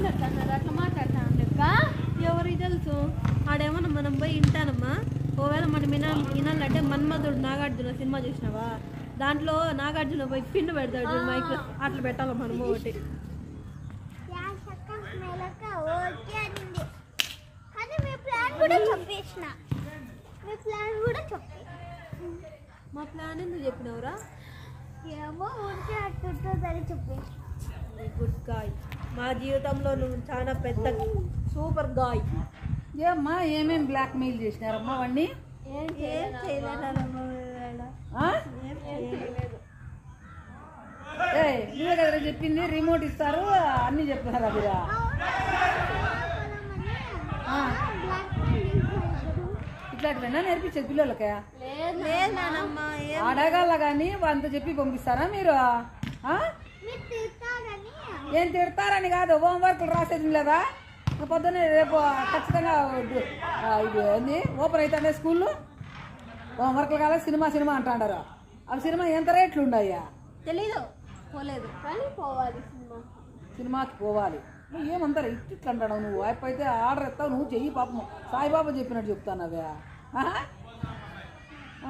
మాట్లాడుతున్నారు అట్లా మాట్లాడతా ఎవరికి తెలుసు ఆడేమన్నా మనం పోయి వింటానమ్మా ఒకవేళ మనం వినాలంటే మన్మధుడు నాగార్జున సినిమా చూసినావా దాంట్లో నాగార్జున పోయి పిన్ను పెడతాడు మైక్ అట్లా పెట్టాలి మనం ఒకటి మా ప్లాన్ ఎందుకు చెప్పినవరా ఏమో ఊరికే అట్టుంటుందని చెప్పేసి గుడ్ గాయ్ మా జీవితంలో నువ్వు చాలా పెద్ద సూపర్ గాయ్ ఏమ్మా ఏమేమి బ్లాక్ మెయిల్ చేసినారమ్మా వాడిని ఏం చేయలేదమ్మా నువ్వే కదా చెప్పింది రిమోట్ ఇస్తారు అన్ని చెప్తున్నారు అదిరా ఇట్లాంటివైనా నేర్పించేది పిల్లలకే అడగాల కానీ అంత చెప్పి పంపిస్తారా మీరు ఏం తిడతారని కాదు హోంవర్క్లు రాసేది లేదా పొద్దున్నే రేపు ఖచ్చితంగా ఇది ఏంది ఓపెన్ అవుతానే స్కూల్లో హోంవర్క్లు కాలేదు సినిమా అంటాడారు అవి సినిమా ఎంత రేట్లు ఉన్నాయా తెలీదు పోలేదు కానీ పోవాలి సినిమాకి పోవాలి నువ్వు ఏమంటారు ఇట్లా అంటాడు నువ్వు అయిపోయితే ఆర్డర్ ఎత్తావు నువ్వు చెయ్యి పాపం సాయిబాబా చెప్పినట్టు చెప్తానవే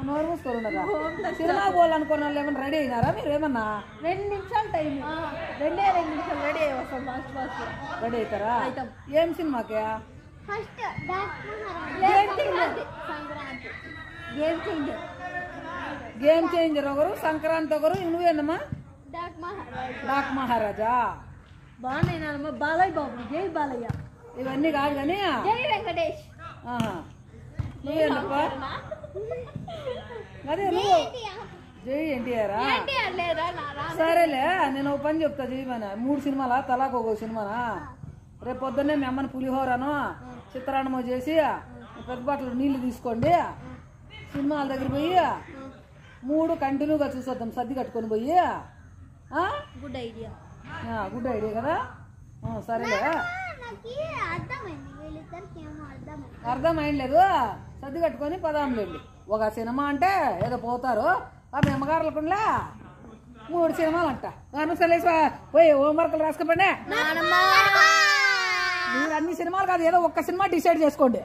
నోరు మూసుకోరున్నారా సినిమా పోవాలనుకున్న వాళ్ళు ఏమన్నా రెడీ అయినారా మీరు ఏమన్నా 2 నిమిషాలు టైం 2 నిమిషాలు రెడీ అయ్యి వస్తాం ఫాస్ట్ రెడీ అవుతారా ఏం సినిమాకే గేమ్ చేంజర్ ఒకరు సంక్రాంతి ఒకరు నువ్వేనమ్మా డాక్ మహారాజా బాగున్నాయినమ్మా బాలయ్య బాబు జై బాలయ్య ఇవన్నీ కాదు కానీ జై వెంకటేష్ నువ్వేనప్పా అదే నువ్వు జై ఎన్టీఆరా సరేలే నేను ఒక పని చెప్తా చేయమని 3 సినిమాలా తలాకు ఒక సినిమానా రేపు పొద్దున్నే మీ అమ్మని పులిహోరను చిత్రాన్నమో చేసి పెద్ద బట్టలు నీళ్లు తీసుకోండి సినిమాల దగ్గర పోయి 3 కంటిన్యూగా చూసొద్దాం సర్ది కట్టుకొని పోయి గుడ్ ఐడియా కదా సరేలే అర్థమైంది లేదు సర్ది కట్టుకొని పదాంలేండి ఒక సినిమా అంటే ఏదో పోతారు ఆ మెమ్మగారులకుండా 3 సినిమాలు అంట సరే పోయి హోంవర్క్లు రాసుకోండి మీరు అన్ని సినిమాలు కాదు ఏదో ఒక్క సినిమా డిసైడ్ చేసుకోండి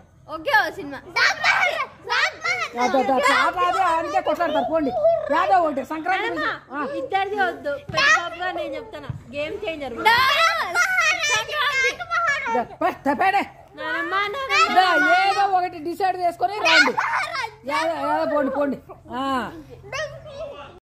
సినిమా అందుకే కొట్లాడతారు పోండి యాదో ఒకటి సంక్రాంతి ఇద్దరిది వద్దు నేను చెప్తాను గేమ్ చేంజర్ ఏదో ఒకటి డిసైడ్ చేసుకొని రండి పోండి